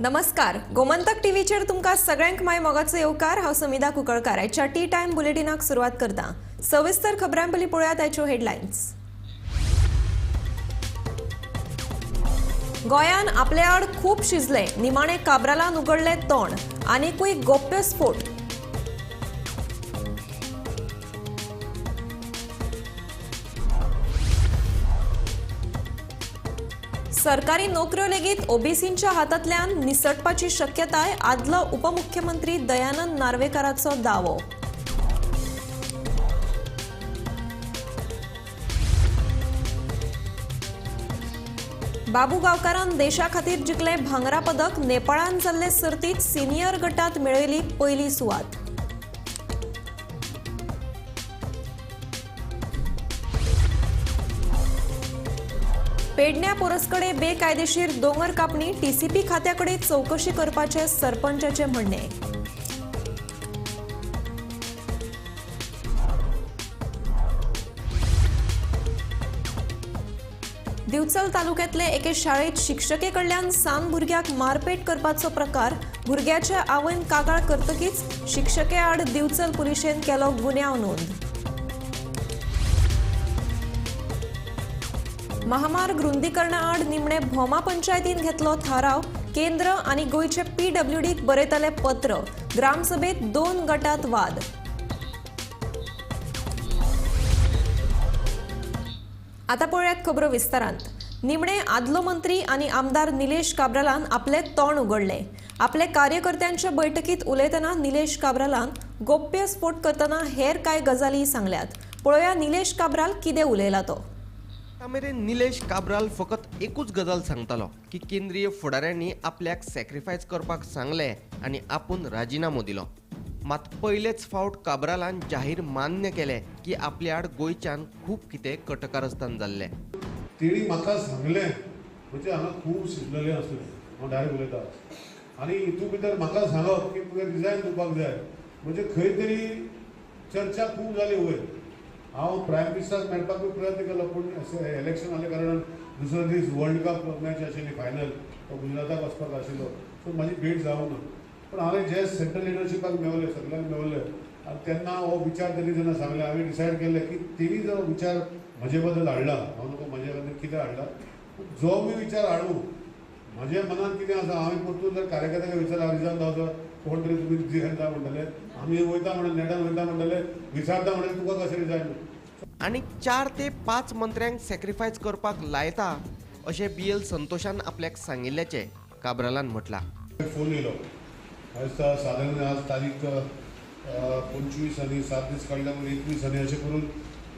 नमस्कार, गोमंतक टीव्हीचेर तुमकां सगळ्यांक माय मोगाचो येवकार। हांव समिधा कुंकळकार। आयच्या टी टाइम बुलेटिनाक सुरवात करता। सविस्तर खबरां पयलीं पळोवयात आयच्यो हेडलायन्स। गोंयान आपले आड खूब शिजले, निमाणे काब्रालान उगडले तोंड, आनीकूय गोप्य स्फोट। सरकारी नोकऱ्यो लेगीत ओबीसींच्या हातांतल्यान निसटपाची शक्यताय, आदलो उपमुख्यमंत्री दयानंद नार्वेकाराचो दावो। बाबू गांवकारान देशा खातीर जिखले भांगरा पदक। नेपाळान जाल्ले सर्तीत सिनियर गटात मेळयली पयली सुवात। पेडण्या पोरसकडे बेकायदेशीर दोंगर कापणी, टीसीपी खात्याकडे चौकशी करपाचे सरपंचाचे म्हणणे। दिवचल तालुक्यातले एके शाळेत शिक्षके कडल्यान सान भुरग्याक मारपेट करपाचो प्रकार। भुरग्याच्या आवयन कागाळ करतकीच शिक्षके आड दिवचल पुलिशेन केलो गुन्यांव नोंद। महामार्ग रुंदीकरणा आड निमणे भोमा पंचायतीन घेतलो थाराव। केंद्र आनी गोयचे पीडब्ल्यूडीक बरयतले पत्र। ग्रामसभेत 2 गटात वाद। आता पळयात खबरो विस्तारांत। निमणे आदलो मंत्री आनी आमदार निलेश काब्रालान आपले तोंड उगडले। आपले कार्यकर्त्यांच्या बैठकीत उलयतना निलेश काब्रालान गोप्य स्फोट करतना हेर कांय गजाली सांगल्यात। पळोवया निलेश काब्राल कितें उलयला तो। मेरेन निलेश काब्राल फकत एकूच गजाल सांगतालो की केंद्रीय फुडाऱ्यांनी आपल्याक सॅक्रिफायस करपाक सांगले आनी आपूण राजिनामो दिलो। मात पयलेच फावट काब्रालान जाहीर मान्य केले की आपल्या आड गोंयच्यान खूब कितें कटकारस्थान जाल्लें। तेणी म्हाका सांगलें म्हणजे हांगा खूब शिजलेलें आसलें। हांव डायरेक्ट उलयतां आनी हितून भितर म्हाका सांगप की तुवें रिजायन दिवपाक जाय म्हणजे खंय तरी चर्चा खूब जाली वयर। हांव प्रायम मिनिस्टराक मेळपाकूय प्रयत्न केलो पूण इलेक्शन जाल्या कारणान दुसरो दीस वर्ल्ड कप मॅच आशिल्ली फायनल, तो गुजराताक वचपाक आशिल्लो, सो म्हाजी भेट जावंक ना। पूण हांवें जे सेंट्रल लिडरशिपाक मेळ्ळें, सगळ्यांक मेळ्ळें आनी तेन्ना हो विचार तेणी जेन्ना सांगले हांवें डिसायड केलें की तेणी जो विचार म्हजे बद्दल हाडला, हांव नको म्हजे बद्दल कितें हाडला, जो मी विचार हाडूं म्हज्या मनांत कितें आसा हांवें परतून जर कार्यकर्त्याक विचारला रिजायन जावचो, कोण तरी तुमी रिजायन दा म्हणटले, आमी वयता म्हणून नेटान वयता म्हणटले, विचारता म्हणटले तुका कशें रिजायन। आनी 4 ते 5 मंत्र्यांक सॅक्रिफायस करपाक लायता अशें BL संतोशान आपल्याक सांगिल्ल्याचे काब्रालान म्हटलां। फोन येयलो साधारण आज तारीख 25 आनी 7 दीस काडल्या म्हणून 21 आनी अशें करून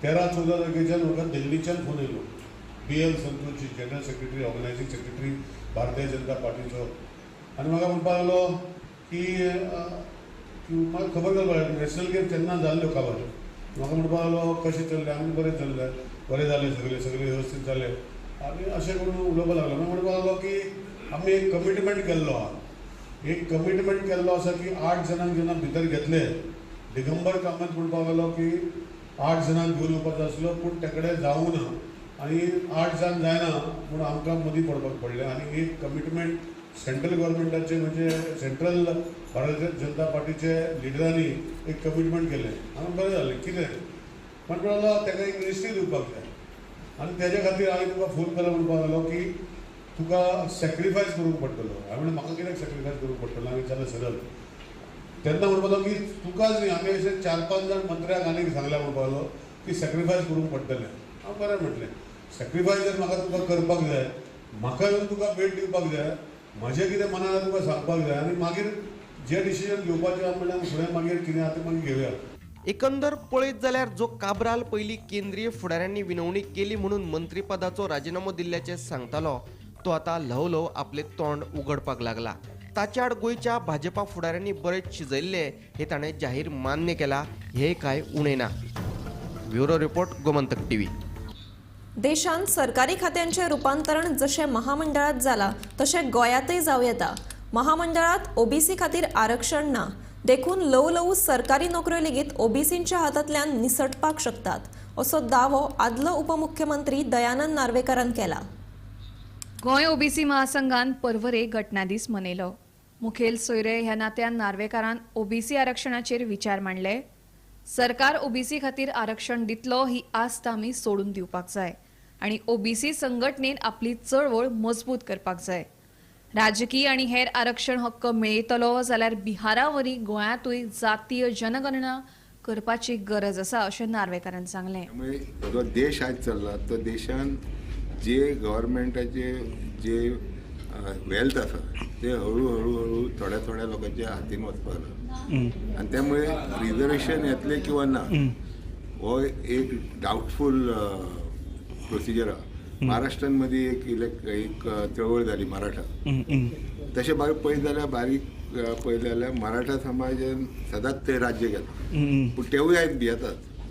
13-14 तारखेच्यान म्हाका दिल्लीच्यान फोन येयलो। BL Santoshji, general secretary, ऑर्गनायझींग secretary Bharatiya Janata पार्टीचो, आनी म्हाका म्हणपाक लागलो की म्हाका खबर जालो नॅशनल गेम तेन्ना जाल्ल्यो काबार। म्हाका म्हणपाक लागलो कशें चल्लें, आमी बरें चल्लें, बरें जालें, सगळें वेवस्थीत जालें आनी अशें करून उलोवपाक लागलो। म्हाका म्हणपाक लागलो की आमी एक कमिटमेंट केल्लो आहा, एक कमिटमेंट केल्लो आसा की 8 जाणांक जेन्ना भितर घेतले, दिगंबर कामत म्हणपाक लागलो की 8 जाणांक घेवन येवपाचो आसलो पूण ते कडेन जावूं ना आनी 8 जाण जायना म्हूण आमकां मदीं पडपाक पडलें। आनी एक कमिटमेंट सेंट्रल गव्हर्मेंटाचे म्हणजे सेंट्रल भारतीय जनता पार्टीचे लिडरांनी एक कमिटमेंट केलें। हांवें बरें जालें कितें म्हणपाक लागलो ताका एक मिनिस्ट्री दिवपाक जाय आनी तेज्या खातीर हांवें तुका फोन केलो म्हणपाक लागलो की तुका सॅक्रिफायस करूंक पडटलो। हांवें म्हणलें म्हाका कित्याक सॅक्रिफायस करूंक पडटलो, हांवें विचारलें सरळ। तेन्ना म्हणपाक लागलो की तुकाच न्ही, आमी अशें 4-5 जाण मंत्र्याक आनीक सांगल्या म्हणपाक लागलो की सॅक्रिफायस करूंक पडटलें। हांव बरें म्हटलें सॅक्रिफायस जर म्हाका तुका करपाक जाय, म्हाका येवन तुका भेट दिवपाक जाय, म्हजें कितें मनान आसा तुका सांगपाक जाय आनी मागीर जे डिसिजन घेवपाचें आसा म्हणल्यार फुडें मागीर कितें आसा तें मागीर घेवया। एकंदर पळयत जाल्यार जो काब्राल पयलीं केंद्रीय फुडाऱ्यांनी विनवणी केली म्हणून मंत्रीपदाचो राजिनामो दिल्ल्याचे सांगतालो, तो आतां ल्हव ल्हव आपलें तोंड उगडपाक लागला। ताचे आड गोंयच्या भाजपा फुडाऱ्यांनी बरेच शिजयल्ले हे ताणें जाहीर मान्य केला, हे कांय उणें ना। Bureau report, Gomantak TV. देशांत सरकारी खात्यांचे रूपांतरण जशें महामंडळात जाला तशें गोंयातय जावं येता। महामंडळात ओबीसी खातीर आरक्षण ना, देखून ल्हव ल्हव सरकारी नोकऱ्यो लेगीत ओबीसींच्या हातांतल्यान निसटपाक शकतात, असो दावो आदलो उपमुख्यमंत्री दयानंद नार्वेकारान केला। गोंय ओबीसी महासंघान पर्वरे घटना दीस मनयलो. मुखेल सोयरे ह्या नात्यान नार्वेकारान ओबीसी आरक्षणाचेर विचार मांडले. सरकार ओबीसी खातीर आरक्षण दितलो ही आस्त आमी सोडून दिवपाक जाय आनी ओबीसी संघटनेन आपली चळवळ मजबूत करपाक जाय. राजकीय आनी हेर आरक्षण हक्क मेळयतलो जाल्यार बिहारावरी गोंयांतूय जातीय जनगणना करपाची गरज आसा अशें नार्वेकारान सांगलें. त्यामुळे जो देश आज चालला तो देशान जे गव्हर्मेंटाचे जे वेल्थ आसा ते हळू थोड्या थोड्या लोकांच्या हातीन वचपाक लागला आनी त्यामुळे रिजर्वेशन येतले किंवा ना हो एक डाउटफूल प्रोसिजर आहा. महाराष्ट्रान मध्ये एक चळवळ जाली मराठा. तशें पळयत जाल्यार पळयलें जाल्यार मराठा समाजान सदांच ते राज्य केला पूण तेवूय आयज भियेतात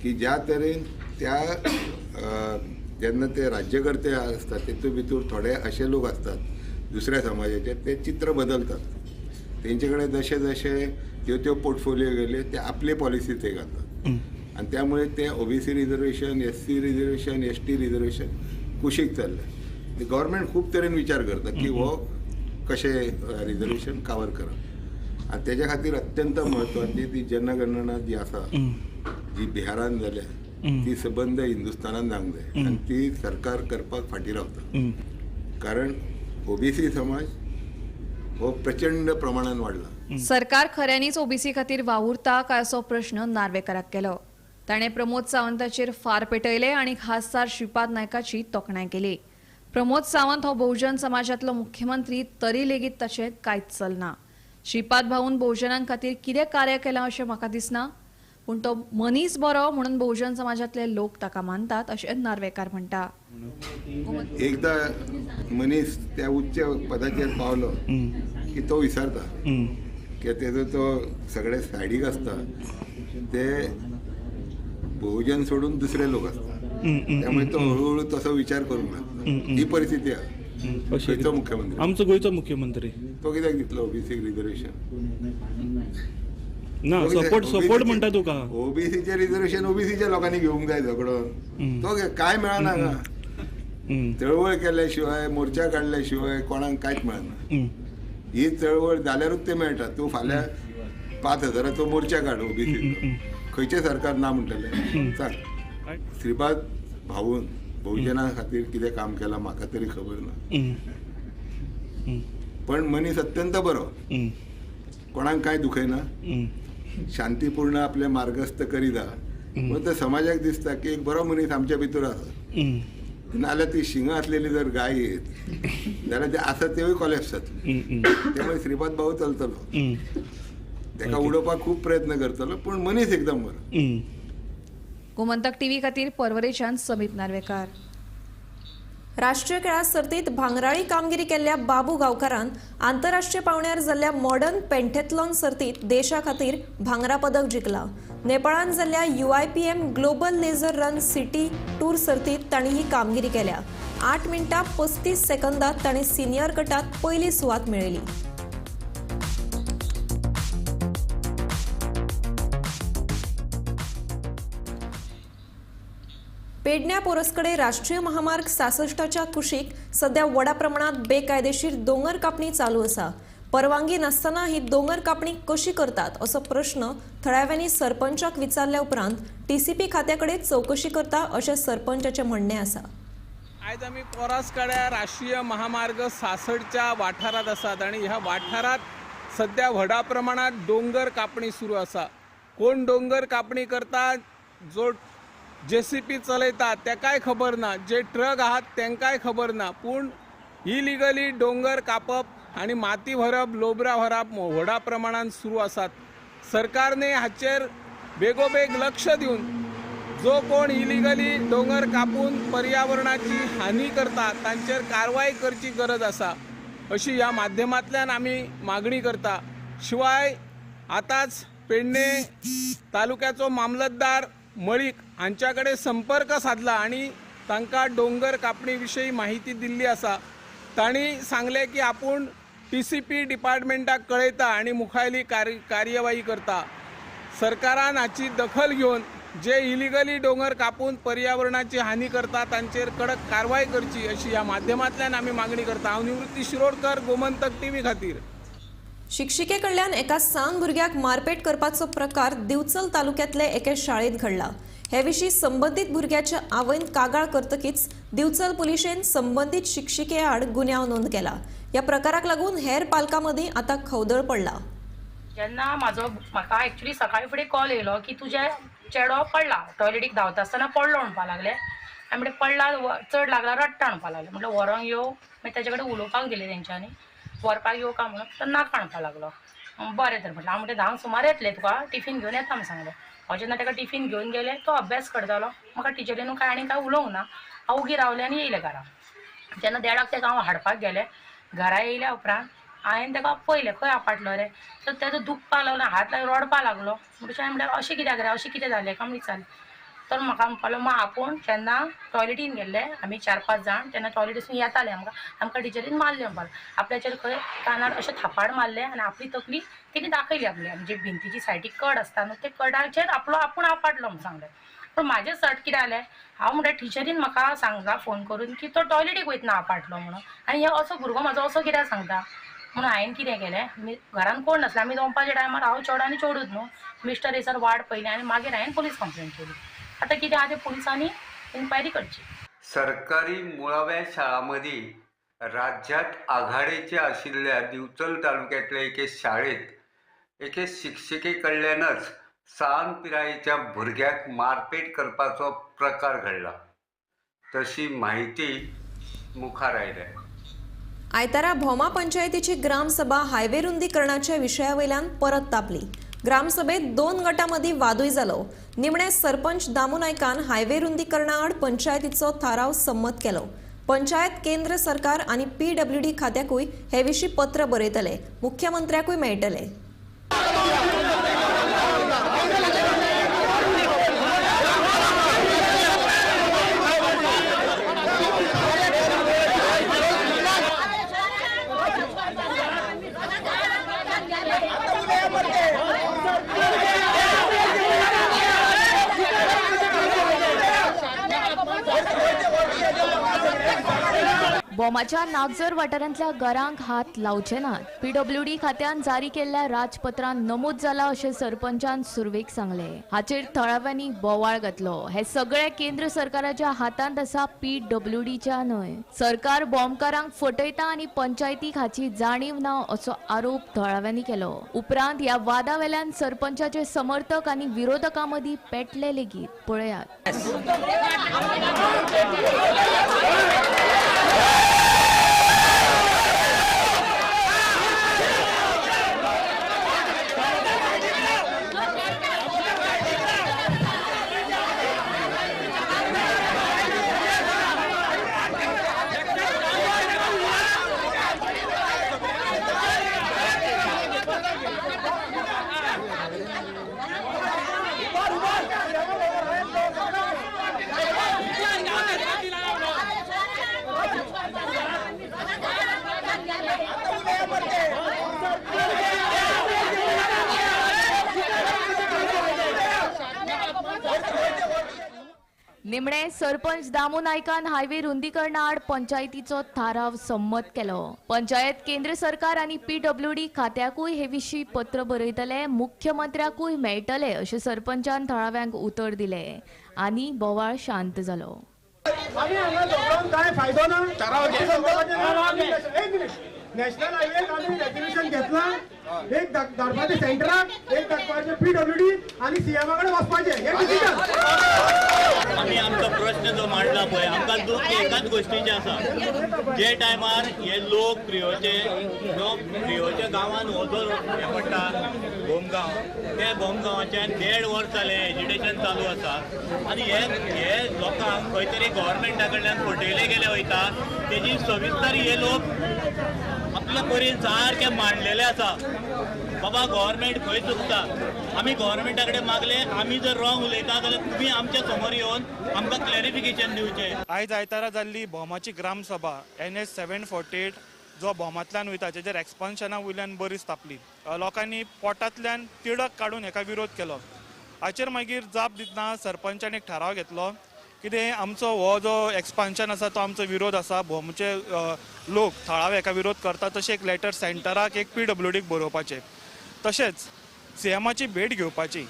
की ज्या तरेन त्या जेन्ना ते राज्यकर्ते आसतात तेतूंत भितर थोडे असे लोक असतात दुसऱ्या समाजाचे ते चित्र बदलतात. तेंचे कडेन जशे जशे त्यो पोर्टफोलियो गेले ते आपले पॉलिसी ते घालतात आणि त्यामुळे ते OBC reservation SC reservation ST reservation कुशीक चालले. गव्हर्मेंट खूब तरेन विचार करता की हो कशें रिजर्वेशन कवर करप आनी तेज्या खातीर अत्यंत म्हत्वाची ती जनगणना जी आसा जी बिहारान जाल्या ती सबंद हिंदुस्थानान जावंक जाय आनी ती सरकार करपाक फाटीं रावता. कारण ओबीसी समाज हो प्रचंड प्रमाणान वाडला. सरकार खऱ्यांनीच ओबीसी खातीर वावुरता काय असो प्रश्न नार्वेकाराक केलो. ताणें प्रमोद सावंताचेर फार पेटयले आनी खासदार श्रीपाद नायकाची तोखणाय केली. प्रमोद सावंत हो बहुजन समाजातलो मुख्यमंत्री तरी लेगीत ताचें कांयच चलना. श्रीपाद भाऊन बहुजनां खातीर कितें कार्य केलां अशें म्हाका दिसना पूण तो मनीस बरो म्हणून बहुजन समाजातले लोक ताका मानतात अशें नार्वेकार म्हणटा. एकदां मनीस त्या उच्च पदाचेर पावलो की तो विसरता की तेजो तो सगळे सायडीक आसता ते बहुजन सोडून दुसरे लोक असतात. त्यामुळे तो हळूहळू तसो विचार करूंक लागता. ही परिस्थिती आहे. गोंयचो मुख्यमंत्री आमचो गोंयचो मुख्यमंत्री तो कित्याक दितलो ओबीसी रिजर्वेशन ना सपोर्ट म्हणटा तुका ओबीसीचे रिजर्वेशन ओबीसीच्या लोकांनी घेवंक जाय झगडून तो काय मेळना हांगा. चळवळ केल्या शिवाय मोर्चा काडल्या शिवाय कोणाक कांयच मेळना. ही चळवळ जाल्यारूच ते मेळटा. तूं फाल्यां 5,000चो मोर्चा काड ओबीसी खंयचें सरकार ना म्हणटलें सांग. श्रीपाद भाऊन बहुजनां खातीर कितें काम केलां म्हाका तरी खबर ना पण मनीस अत्यंत बरो कोणाक कांय दुखयना शांतीपूर्ण आपले मार्गस्थ करीता म्हणून तर समाजाक दिसता की एक बरो मनीस आमच्या भितर आसा. नाल्यार ती शिंगां असलेली जर गाय येत जाल्यार ते आसा तेवूय कॉलेप्स जातली. त्यामुळे श्रीपाद भाऊ चलतलो ताका उडोवपाक खूब प्रयत्न करतलो पूण मनीस एकदम बरो. गोमंतक टीव्ही खातीर पर्वरेच्यान समीत नार्वेकार. राष्ट्रीय खेळा सर्तीत भांगराळी कामगिरी केल्ल्या बाबू गांवकारान आंतरराष्ट्रीय पावंड्यार जाल्ल्या मॉडर्न पेंटेथलॉन सर्तीत देशा खातीर भांगरा पदक जिखला. नेपाळान जाल्ल्या UIPM global laser run city tour सर्तीत तांणी ही कामगिरी केल्या. 8 मिनटां 35 सेकंदात ताणें सिनियर गटात पयली सुवात मेळयली. पेडण्या पोरसकडे राष्ट्रीय महामार्ग 66च्या कुशीक सध्या व्हडा प्रमाणात बेकायदेशीर दोंगर कापणी चालू आसा. परवानगी नासतना ही दोंगर कापणी कशी करतात असो प्रश्न थळाव्यांनी सरपंचाक विचारल्या उपरांत TCP खात्याकडे चौकशी करता अशें सरपंचाचें म्हणणें आसा. आज आम्ही पोरसकडे राष्ट्रीय महामार्ग 66च्या वाठारात आसात आणि ह्या वाठारात सध्या व्हडा प्रमाणात डोंगर कापणी सुरू आसा. कोण डोंगर कापणी करता जो JCP चलयता तेकाय खबर ना, जे ट्रक आहात तेंकाय खबर ना, पूण इलिगली डोंगर कापप आणि माती भरप लोबरा भरप व्हडा प्रमाणात सुरू आसात. सरकारने हाचेर बेगोबेग लक्ष दिवन जो कोण इलिगली डोंगर कापून पर्यावरणाची हानी करता तांचेर कारवाई करची गरज आसा अशी ह्या माध्यमांतल्यान आमी मागणी करता. शिवाय आताच पेडणे तालुक्याचो मामलतदार मळीक हांच्याकडे संपर्क साधला आणि तांकां डोंगर कापणी विशयी माहिती दिल्ली आसा. तांणी सांगले की आपूण TCP डिपार्टमेंटाक कळयता आणि मुखायली कार्यवाही करता. सरकारान हाची दखल घेवन जे इलिगली डोंगर कापून पर्यावरणाची हानी करतात तांचेर कडक कारवाई करची अशी ह्या माध्यमांतल्यान आमी मागणी करता। हांव निवृत्ती शिरोडकर, गोमंतक टीव्ही खातीर। शिक्षिके कडल्यान एका सावन भुरग्याक मारपेट करपाचो प्रकार दिवचल तालुक्यातले एके शाळेत घडला। हे विशीं संबंधित भुरग्याच्या आवयन कागाळ करतकीच दिवचल पुलिशेन संबंधित शिक्षिके आड गुन्यांव नोंद केला। या प्रकाराक लागून हेर पालकांमदीं आतां खवदळ पडला। जेन्ना म्हाका एक्चुअली सकाळी फुडें कॉल येयलो की तुजे चेडो पडला, टॉयलेटीक धांवता आसतना पडलो म्हणपा लागले। आनी म्हणलें पडला, चड लागला, रडटा म्हणपा लागले। म्हटलें व्हरोंक येवं, मागीर तेजे कडेन उलोवपाक दिलें तेंच्यांनी, व्हरपाक येवं काय म्हणून तो नाका म्हणपा लागलो। बरें तर म्हटलें, हांव म्हणलें 10 सुमार येतले, तुका टिफीन घेवन येता म्हणून सांगलें। हांव जेन्ना ताका टिफीन घेवन गेलें, तो अभ्यास करतालो, म्हाका टिचरीन काय आनी काय उलोवंक ना। हांव उगी रावलें आनी येयलें घरा। जेन्ना देडाक ताका हांव हाडपाक गेलें, घरा येयल्या उपरांत हांवें ताका पयलें खंय आपटलो रे, तर तेजो दुखपाक लागलो, हात लावन रडपाक लागलो। म्हणटकीर हांवें म्हणलें अशें कित्याक रे, अशें कितें जालें काय म्हणून विचारलें। तर म्हाका म्हणपालो आपूण जेन्ना टॉयलेटीन गेल्ले आमी 4-5 जाण, तेन्ना टॉयलेटीसून येताले, आमकां टिचरीन मारलें म्हणपाक। आपल्याचेर खंय कानार अशें थापाड मारलें आनी आपली तकली तिणें दाखयली आपली, म्हणजे भिंतीची सायडीक कड आसता न्हू, ते कडाचेर आपूण आपटलो म्हणून सांगलें। पण म्हाजें सट कितें जालें, हांव म्हणटा टिचरीन म्हाका सांगला फोन करून की तो टॉयलेटीक वयतना आपटलो म्हणून, आनी हो असो भुरगो म्हाजो असो कित्याक सांगता म्हणून हांवें कितें केलें, घरान कोण नासलें, आमी दनपारच्या टायमार हांव चेडो आनी चेडूच न्हू, मिस्टर एसर वाट पयलें आनी मागीर हांवें पुलीस कंप्लेंट केली। आतां कितें आहा तें पुलिसांनी इन्क्वायरी करची। सरकारी मुळाव्या शाळांमदी राज्यात आघाडीचे आशिल्ल्या दिवचल तालुक्यातल्या एके शाळेत एके शिक्षिके कडल्यानच सावन पिरायेच्या भुरग्याक मारपेट करपाचो प्रकार घडला, तशी माहिती मुखार आयल्या। आयतारा भोमा पंचायतीची ग्रामसभा हायवे रुंदीकरणाच्या विशयावयल्यान परत तापली। ग्रामसभेत 2 गटांमदीं वादूय जालो। निमणे सरपंच दामू नायकान हायवे रुंदीकरणा आड पंचायतीचो थाराव संमत केलो। पंचायत केंद्र सरकार आनी PWD खात्याकूय हे विशीं पत्र बरयतले, मुख्यमंत्र्याकूय मेळटले। बोमाच्या नागजर वाठारांतल्या घरांक हात लावचे नात। PWD खात्यान जारी केल्ल्या राजपत्रांत नमूद जाला अशें सरपंचान सुरवेक सांगले। हाचेर थळाव्यांनी बोवाळ घातलो। हे सगळे केंद्र सरकाराच्या हातांत आसा, PWDच्या न्हय। सरकार बॉम्बकारांक फटयता आनी पंचायतीक हाची जाणीव ना असो आरोप थळाव्यांनी केलो। उपरांत ह्या वादावेल्यान सरपंचाचे समर्थक आनी विरोधकां मदीं पेटले लेगीत। पळयात। निमणे सरपंच दामू नायकान हायवे रुंदीकरणा आड पंचायतीचो थाराव संमत केलो। पंचायत केंद्र सरकार आनी PWD खात्याकूय हे विशीं पत्र बरयतले, मुख्यमंत्र्याकूय मेळटले अशें सरपंचान थळाव्यांक उतर दिले आनी बोवाळ शांत जालो। नॅशनल हायवे आम्ही रेग्युलेशन घेतला, एक धाडपाचे सेंटराक, एक धाडपाचे PWD आणि सीएमाकडे वचपाचे, हे डिसिजन। आम्ही आमचो प्रश्न जो मांडला पळय, आमकां दुख एकाच गोष्टीचे आसा, जे टायमार हे लोक प्रियोचे गांवांत वचून हे पडटा बोमगांव, त्या बोमगांवाच्यान 1.5 वर्स जालें एज्युकेशन चालू आसा आनी हे लोकांक खंय तरी गव्हर्मेंटा कडल्यान फटयले गेले वयता, तेजी सविस्तर हे लोक आपल्या परीन सारखे मांडलेले आसा। बाबा गव्हर्मेंट खंय चुकता, आमी गव्हर्मेंटा कडेन मागले, आमी जर रॉंग उलयता जाल्यार तुमी आमच्या समोर येवन आमकां क्लॅरिफिकेशन दिवचें। आयज आयतारा जाल्ली भोमाची ग्रामसभा NH 748 जो भोमांतल्यान वयता तेजेर एक्सपान्शना वयल्यान बरीच तापली। लोकांनी पोटांतल्यान तिडक काडून हेका विरोध केलो हाचेर मागीर जाप दितना सरपंचान एक थाराव घेतलो कितें आमचो हो जो एक्सपान्शन आसा तो आमचो विरोध आसा भोवमचे लोक थळावे हाका विरोध करता तशें एक लेटर सेंटराक एक PWDक बरोवपाचें तशेंच सीएमाची भेट घेवपाची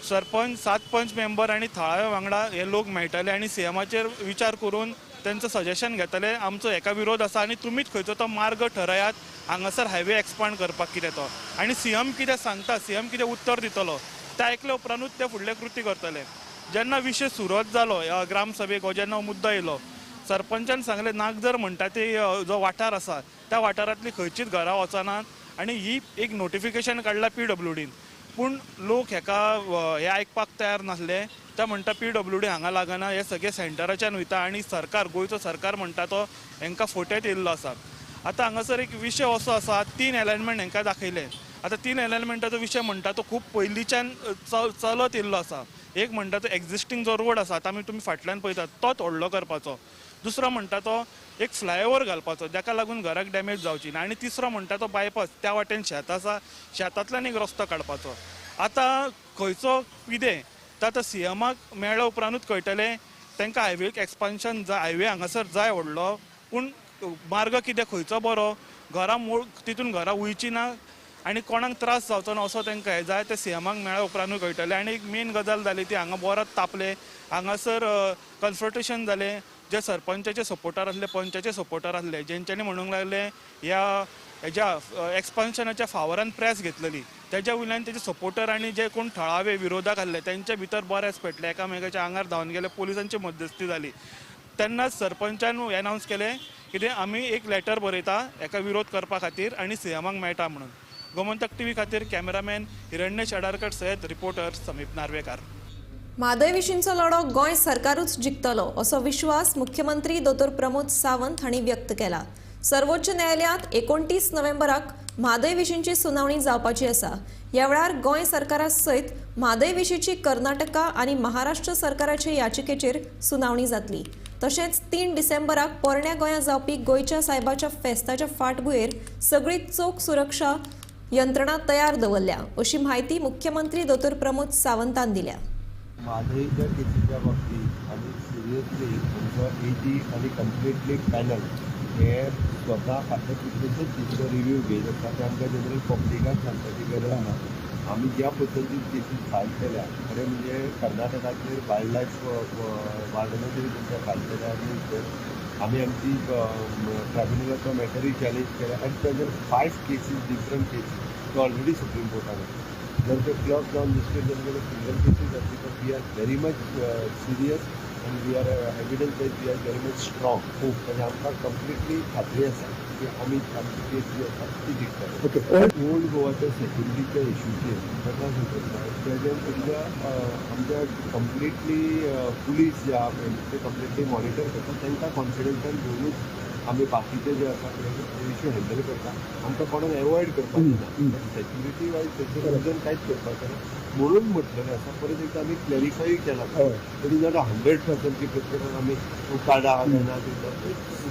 सरपंच 7 पंच मेंबर आनी थळावे वांगडा हे लोक मेळटले आनी सीएमाचेर विचार करून त्यांचं सजेशन घेतले आमचो हेका विरोध आसा आनी तुमीच खंयचो तो मार्ग ठरयात हांगासर हायवे एक्सपांड करपाक कितें तो आनी सीएम कितें सांगता सीएम कितें उत्तर दितलो तें आयकले उपरांतूच ते फुडले कृती करतले जेन्ना विशय सुरवात जालो ग्रामसभेक हो जेन्ना मुद्दो येयलो सरपंचान सांगलें नाक जर म्हणटा ते जो वाठार आसा त्या वाठारांतली खंयचीच घरां वचनात आनी ही एक नोटिफिकेशन काडला PWDन पूण लोक हेका हे आयकपाक तयार नासले ते म्हणटा PWD हांगा लागना हे सगळे सेंटराच्यान वयता आनी सरकार गोंयचो सरकार म्हणटा तो हांकां फोटेत येयल्लो आसा आतां हांगासर एक विशय असो आसा 3 अलायनमेंट हांकां दाखयले आतां 3 अलायनमेंटाचो विशय म्हणटा तो खूब पयलींच्यान चलत येयल्लो आसा एक म्हणटा तो एक्झिस्टींग जो रोड आसा आतां तुमी फाटल्यान पळयतात तोच व्हडलो करपाचो दुसरो म्हणटा तो एक फ्लायओवर घालपाचो जाका लागून घराक डॅमेज जावची ना आनी तिसरो म्हणटा तो बायपास त्या वाटेन शेत आसा शेतांतल्यान एक रस्तो काडपाचो आतां खंयचो कितें तर आतां सीएमाक मेळ्ळ्या उपरांतूच कळटलें तांकां हायवे एक्सपान्शन हायवे हांगासर जाय व्हडलो पूण मार्ग कितें खंयचो बरो घरां तितून घरां वयची ना आनी कोणाक त्रास जावचो ना असो तांकां हें जाय ते सीएमाक मेळ्ळ्या उपरांतूच कळटलें आनी एक मेन गजाल जाली ती हांगा बोरात तापले हांगासर कन्फ्रंटेशन जालें जे सरपंचाचे सपोर्टर आसले पंचाचे सपोर्टर आसले जेंच्यांनी म्हणूंक लागले ह्या हेज्या एक्सपान्शनाच्या फावरान प्रेस घेतलेली तेज्या वयल्यान तेजे सपोर्टर आनी जे कोण थळावे विरोधाक आसले तेंच्या भितर बरेंच पेटले एकामेकाच्या आंगार धांवन गेले पुलिसांची मध्यस्थी जाली तेन्नाच सरपंचान एनावन्स केलें कितें आमी एक लेटर बरयता हेका विरोध करपा खातीर आनी सीएमाक मेळटा म्हणून गोमंतक टीव्ही खातीर कॅमेरामॅन हिरण्य शेडारकर सयत रिपोर्टर समीप नार्वेकार म्हादय विशींचो लढो गोंय सरकारूच जिखतलो असो विश्वास मुख्यमंत्री दोतोर प्रमोद सावंत हांणी व्यक्त केला सर्वोच्च न्यायालयांत 29 नोव्हेंबराक म्हादय विशींची सुनावणी जावपाची आसा ह्या वेळार गोंय सरकारा सयत म्हादय विशींची कर्नाटका आनी महाराष्ट्र सरकाराचे याचिकेचेर सुनावणी जातली तशेंच 3 डिसेंबराक पोरण्या गोंया जावपी गोंयच्या सायबाच्या फेस्ताच्या फाटभुंयेर सगळी चोख सुरक्षा यंत्रणा तयार दवरल्या अशी माहिती मुख्यमंत्री दोतोर प्रमोद सावंतान दिल्या म्हादयच्या केसीच्या बाबतीत आमी सिरियसली आमचो एजी आनी कंप्लिटली पॅनल हे स्वता फाटले कितलेशेच दीस रिव्यू घेत आसा ते आमकां जनरल पब्लिकाक सांगपाची गरज ना आमी ज्या पद्दतीन केसीस फायल केल्या खरें म्हणजे कर्नाटकाचेर वायल्ड लायफ वार्डनाचेर तुमच्या फायल केल्या आनी आमी आमची ट्रायब्युनलाचो मॅटरूय चॅलेंज केला आनी ताजेर 5 केसीस डिफरंट केसीस तो ऑलरेडी सुप्रीम कोर्टान जर ते क्लॉज डावन लिस्टेड जाले सिंगल केसीस आसली तर we are very much serious and we are evidence that we are very much strong. म्हणजे आमकां कंप्लिटली खात्री आसा की आमी आमची केस जी आसा ती जिखतली. ओल्ड गोवाच्या सेक्युरिटीच्या इश्यूचेर तेका तेजेर तुमच्या आमच्या कंप्लिटली पुलीस जे आहा ते कंप्लिटली मॉनिटर करता तांकां कॉन्फिडन्सान घेवनूच आमी बाकीचे जे आसा ते इश्यू हँडल करता आमकां कोणाक एवॉयड करपाक ना सेक्युरिटी वायज तेचेर अजून कांयच करपाक ना म्हणून म्हटलेलें आसा परत एकदा आमी क्लॅरिफाय केला तरी जाल्यार 100% की प्रत्येकाक आमी काडा ना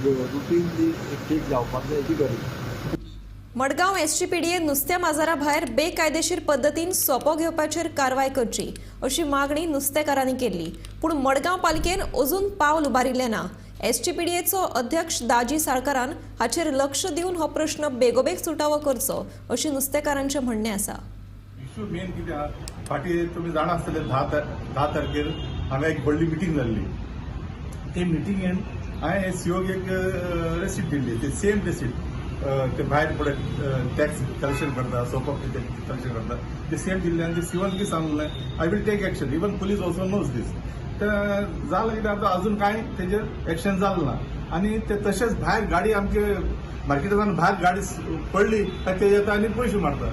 रुटीनली एक जावपाक जाय हेची गरज मडगांव SGPDA नुस्त्या बाजारा भायर बेकायदेशीर पद्दतीन सोपो घेवपाचेर कारवाय करची अशी मागणी नुस्तेकारांनी केली पूण मडगांव पालिकेन अजून पावल उबारिल्लें ना SGPDAचो अध्यक्ष दाजी साळकारान हाचेर लक्ष दिवन हो प्रश्न बेगोबेग सुटावो करचो अशें नुस्तेकारांचें म्हणणें आसा इश्यू मेन कितें आहा फाटीं तुमी जाणा आसतले 10 तारखेर हांगा एक व्हडली मिटींग जाल्ली ते मिटींगेन हांवें सीओक एक रेसीट दिल्ली ते सेम रेसीट ते भायर फुडें टॅक्स कलेक्शन करता सोपो कलेक्शन करता ते सेम दिल्ले आनी ते सीओन कितें सांगलें I will take action even police also knows दीस जालें कितें आतां अजून कांय तेजेर एक्शन जालें ना आनी ते तशेंच भायर गाडी आमचे मार्केटांत भायर गाडी पडली काय ते येता आनी पयशे मारता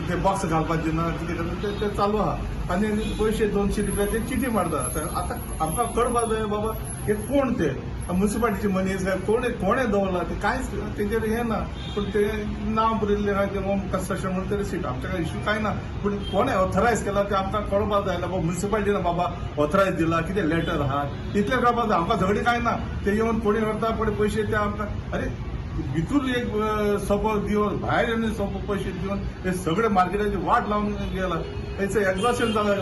ते बॉक्स घालपाक दिना कितें करता ते चालू आहा आनी पयशे 200 रुपया ते चिटी मारता आतां आमकां कळपाक जाय बाबा हे कोण ते म्युनिसिपालिटीचे मनीस काय कोणें दवरला ते कांयच तेजेर हें ना पूण ते नांव बरयल्लें आहा ते होम कन्स्ट्रक्शन म्हणून ते सीट आमच्या काय इश्यू कांय ना पूण कोणें ऑथरायज केला ते आमकां कळपाक जाय बाबा म्युनिसिपालिटीन बाबा ऑथरायज दिला कितें लेटर आहा इतलें कळपाक जाय आमकां झगडी कांय ना ते येवन कोणी व्हरता कोणी पयशे ते आमकां अरे भितून एक सपोर्ट दिवन भायर आनी पयशे दिवन हे सगळे मार्केटाची वाट लावून गेला. त्याचं एक्झॉशन झालं.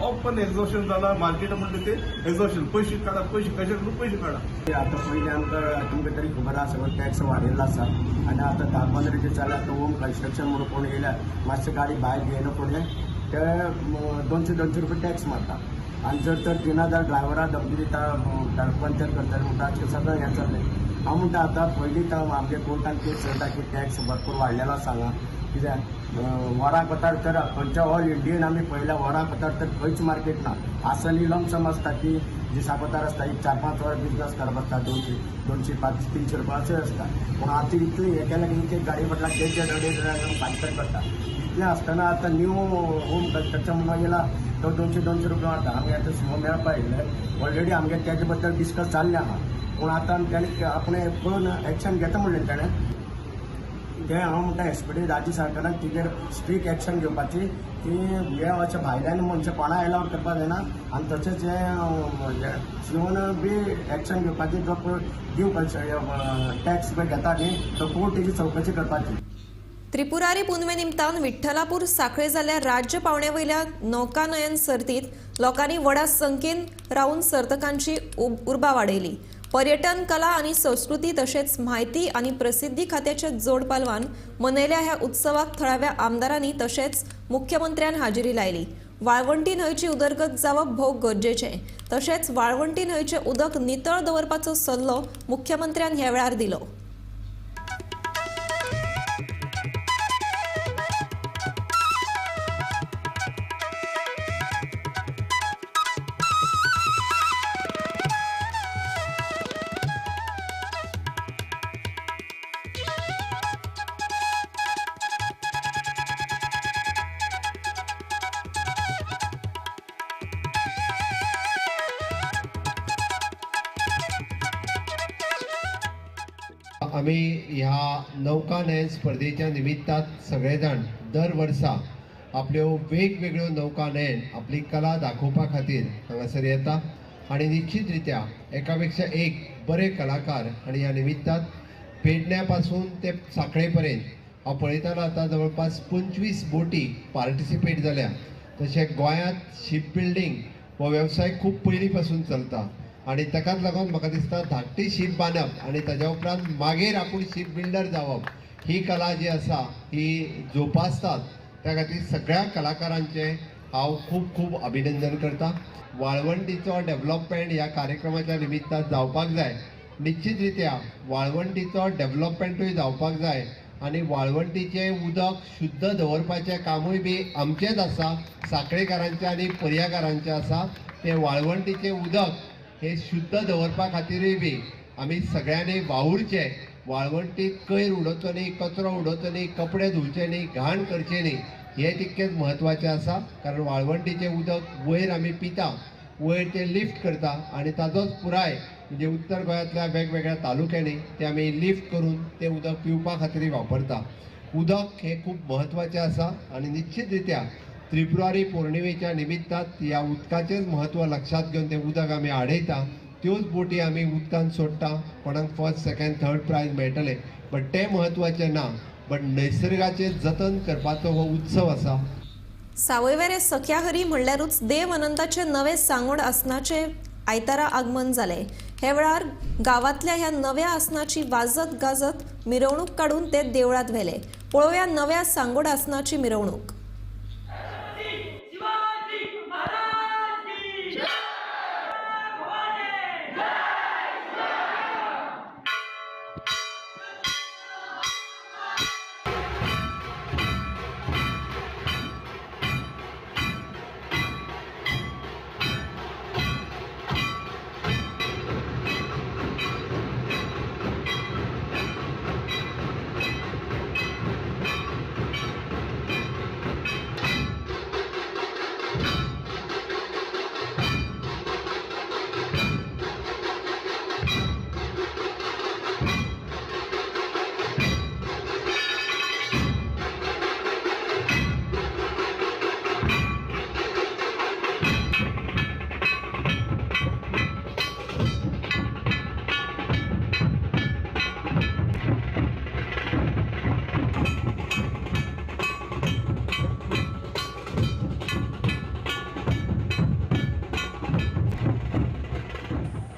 ओपन एक्झॉशन झालं. मार्केट म्हणलं ते एक्झॉशन. पैसे काढा, पैसे कशा करून पैसे काढा. आता पहिले आमकां तुमकां तरी खबर आसा सगळं टॅक्स वाडयल्लो आसा आनी आतां 10-15 दीस जाल्यार आतां होम कन्स्ट्रक्शन म्हणून कोण येयल्यार मातशे गाडी भायर घेयना फुडें ते 200 रुपया टॅक्स मारता आनी जर दिना जाल्यार ड्रायव्हरा धमकी दिता, पंचर करता म्हणटा अशें सगळें हें चल्लें. हांव म्हणटा आतां पयलींच आमगे कोर्टान केस चलता की टॅक्स भरपूर वाडलेलो आसा हांगा. कित्याक वरा कोतार तर खंयच्या ऑल इंडियन आमी पळयल्या वरा कोतार तर खंयच मार्केट ना. आसनी लमसम आसता की दिसा कोतार आसता एक 4-5 वर बिजनेस करप आसता 200, 500-300 रुपया अशें आसता. पूण आतां इतलें हें केलें की एक गाडी म्हटल्यार 150 500 पडटा. इतलें आसतना आतां न्यू होम कन्स्ट्रक्शन म्हणून येयला तो 200 रुपया वाडटा. आमगे आतां सीओ मेळपा येयले ऑलरेडी आमगे तेजे बद्दल डिस्कस जाल्लें आहा. पूण आतां तेणें आपणें पळोवन एक्शन घेता म्हणलें तेणें ते हांव म्हणटा एसपीडी राज्य सरकारान तेजेर स्ट्रीक्ट एक्शन घेवपाची की हे अशें भायल्यान मनशां कोणा एलावड करपाक जायना आनी तशेंच हे सीओन बी एक्शन घेवपाची जो टॅक्स पळय घेता न्ही तो कोर्ट तेजी चवकशी करपाची. त्रिपुरारी पुनवे निमतान विठ्ठलापूर सांखळे जाल्ल्या राज्य पावंड्या नौकानयन सर्तीत लोकांनी व्हडा संख्येन रावन सर्तकांची उर्बा वाडयली. पर्यटन, कला आणि संस्कृती तशेंच म्हायती आणि प्रसिद्धी खात्याचे जोड पालवान मनयल्या ह्या उत्सवाक थळाव्या आमदारांनी तशेंच मुख्यमंत्र्यान हाजेरी लायली. वाळवंटी न्हंयची उदरगत जावप भोव गरजेचें. तशेंच वाळवंटी न्हंयचें उदक नितळ दवरपाचो सल्लो मुख्यमंत्र्यान ह्या वेळार दिलो. आम्ही ह्या नौकानयन स्पर्धेच्या निमित्तान सगळेजाण दर वर्सा आपल्यो वेगवेगळ्यो नौकानयन आपली कला दाखोवपा खातीर हांगासर येता आणि निश्चित रित्या एका पेक्षा एक बरे कलाकार आणि ह्या निमित्तान पेडण्या पासून ते सांखळे पर्यंत हांव पळयताना आतां जवळपास 25 बोटी पार्टिसिपेट जाल्या. तशें गोंयांत शीप बिल्डींग हो वेवसाय खूब पयलीं पासून चलता आणि ताकाच लागून म्हाका दिसता धाकटी शीप बांदप आणि ताज्या उपरांत मागीर आपूण शीप बिल्डर जावप ही कला जी आसा ही जोपासतात. त्या खातीर सगळ्या कलाकारांचे हांव खूब खूब अभिनंदन करता. वाळवंटीचो डेव्हलपमेंट ह्या कार्यक्रमाच्या निमित्तान जावपाक जाय. निश्चित रित्या वाळवंटीचो डेव्हलपमेंटूय जावपाक जाय आणि वाळवंटीचें उदक शुद्ध दवरपाचें कामूय बी आमचेंच आसा, सांखळेकारांचें आनी पर्याकारांचें आसा. तें वाळवंटीचें उदक हे शुद्ध दवरपा खातीरूय बी आमी सगळ्यांनी वावुरचें. वाळवंटीत कोयर उडोवचो न्ही, कचरो उडोवचो न्ही, कपडे धुवचे न्ही, घाण करचे न्ही. हें तितकेंच म्हत्वाचें आसा. कारण वाळवंटीचें उदक वयर आमी पिता, वयर तें लिफ्ट करता आनी ताजोच पुराय म्हणजे उत्तर गोंयांतल्या वेगवेगळ्या तालुक्यांनी तें आमी लिफ्ट करून तें उदक पिवपा खातीर वापरता. उदक हें खूब म्हत्वाचें आसा आणि निश्चित रित्या त्रिपुरारी पौर्णिमेच्या निमित्तान ह्या उदकाचेंच म्हत्व लक्षात घेवन तें उदक आमी आडयता. त्योच बोटी आमी उदकांत सोडटा. कोणाक फर्स्ट, सेकंड, थर्ड प्रायज मेळटलें बट तें म्हत्वाचें ना. बट नैसर्गाचें जतन करपाचो हो उत्सव आसा. सावयवेरें सख्या हरी म्हणल्यारूच देव अनंताचे नवे सांगोड आसनाचे आयतारा आगमन जाले. हे वेळार गावातल्या ह्या नव्या आसनाची वाजत गाजत मिरवणूक काढून ते देवळात व्हेले. पळोवया नव्या सांगोड आसनाची मिरवणूक.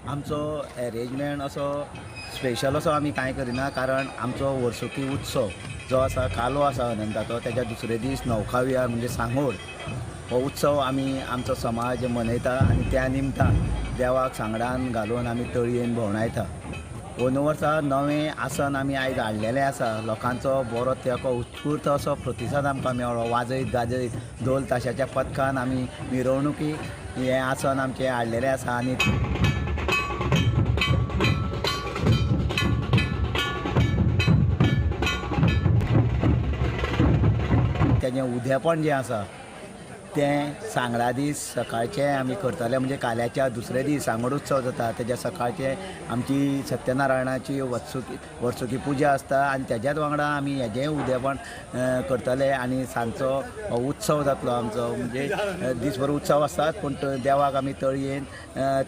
आमचो अरेंजमेंट असो स्पेशल असो आमी कांय करिना, कारण आमचो वर्सुकी उत्सव जो आसा कालो आसा अनंताचो, त्याच्या दुसरे दीस नौखाविहार म्हणजे सांगोड हो उत्सव आमी आमचो समाज मनयता आनी त्या निमतान देवाक सांगडान घालून आमी तळयेन भोंवडायता. अंदू वर्सा नवें आसन आमी आयज हाडलेलें आसा. लोकांचो बरो तेको उत्स्फूर्त असो प्रतिसाद आमकां मेळ्ळो. वाजयत गाजयत ढोल ताशाच्या पथकान आमी मिरवणुकी हें आसन आमचें हाडलेलें आसा. आनी तेजें उदेपण जें आसा तें सांगडा दीस सकाळचें आमी करतले. म्हणजे काल्याच्या दुसरे दीस सांगोड उत्सव जाता, तेज्या सकाळचें आमची सत्यनारायणाची वर्सुकी पुजा आसता आनी तेज्याच वांगडा आमी हेजेंय उदेपण करतले आनी सांजचो उत्सव जातलो आमचो. म्हणजे दीसभर उत्सव आसतात, पूण देवाक आमी तळयेन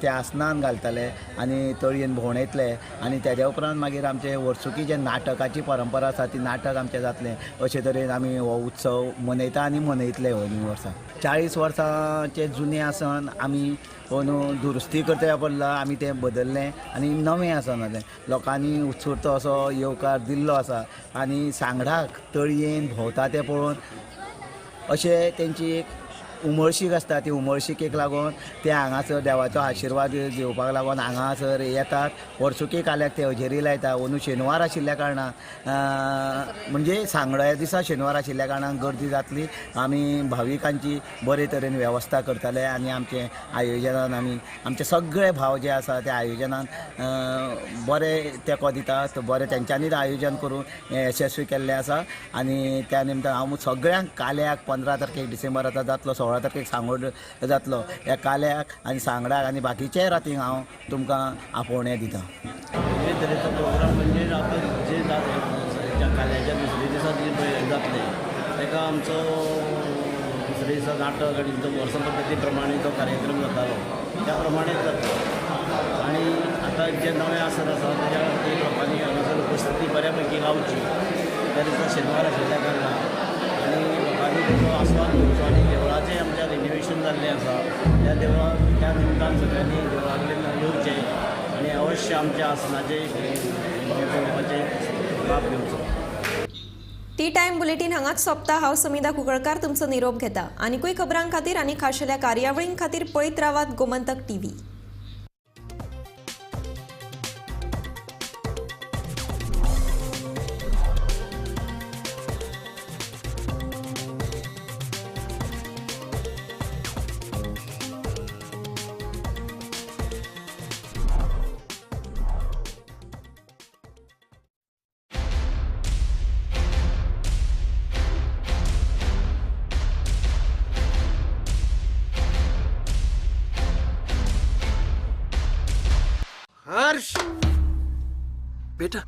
त्या आसनान घालतले आनी तळयेन भोंवडयतले आनी तेज्या उपरांत मागीर आमचें वर्सुकी जें नाटकाची परंपरा आसा ती नाटक आमचें जातलें. अशे तरेन आमी हो उत्सव मनयता आनी मनयतले अंदू वर्सा. 40 वर्सांचें जुनें आसन आमी अंदू दुरुस्ती करचें पडलां. आमी तें बदललें आनी नवें आसन जालें. लोकांनी उत्स्फूर्त असो येवकार दिल्लो आसा आनी सांगडाक तळयेन भोंवता तें पळोवन अशें तेंची एक उमळशीक आसता. ती उमळशीकेक लागून ते हांगासर देवाचो आशिर्वाद घेवपाक लागून हांगासर येतात. वर्सुकी काल्याक ते हजेरी लायता. अंदू शेनवार आशिल्ल्या कारणान म्हणजे सांगड्या दिसा शेनवार आशिल्ल्या कारणान गर्दी जातली. आमी भाविकांची बरे तरेन वेवस्था करतले आनी आमचे आयोजनान आमी आमचे सगळे भाव जे आसा त्या आयोजनान बरे तेंको दितात. बरें तेंच्यांनीच आयोजन करून हें यशस्वी केल्लें आसा आनी त्या निमतान हांव सगळ्यांक काल्याक 15 तारखेक डिसेंबर आतां जातलो, 16 तारखेक सांगोड जातलो. ह्या काल्याक आनी सांगडाक आनी बाकीच्याय रातीक हांव तुमकां आपोवणें दितां. हे तरेचो प्रोग्राम म्हणजे आतां जे ज्या काल्याच्या दुसरे दिसा जे जातले ताका आमचो दुसरे दिसा नाटक आनी जो वर्सा पद्दती प्रमाणे जो कार्यक्रम जातालो त्या प्रमाणेच जातलो. आनी आतां जे नवें आसन आसा तेज्या खातीर लोकांनी हांगासर उपस्थिती बऱ्यापैकी लावची. त्या दिसा शेनवार आशिल्ल्या कारणान आनी लोकांनी तेजो आस्वाद घेवचो. आनी देवळाचें आमच्या रिनोवेशन जाल्लें आसा त्या देवळाक त्या निमतान सगळ्यांनी देवळाकडेन येवचें आनी अवश्य आमच्या आसनाचे पळोवपाचे लाभ घेवचो. टी टायम बुलेटिन हांगाच सोंपता. हांव समिधा कुंकळकार तुमचो निरोप घेता. आनीकूय खबरां खातीर आनी खाशेल्या कार्यावळीं खातीर पळयत रावात गोमंतक टीव्ही. हर्ष बेटा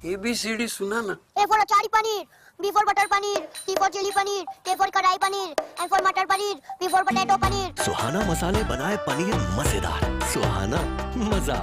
ABCD सुना ना. A for achari paneer, B for butter paneer, C for chili paneer, K for kadai paneer, M for matar paneer, P for potato paneer. Suhana मसाले बनाए पनीर मजेदार. सुहाना मजा आ गया.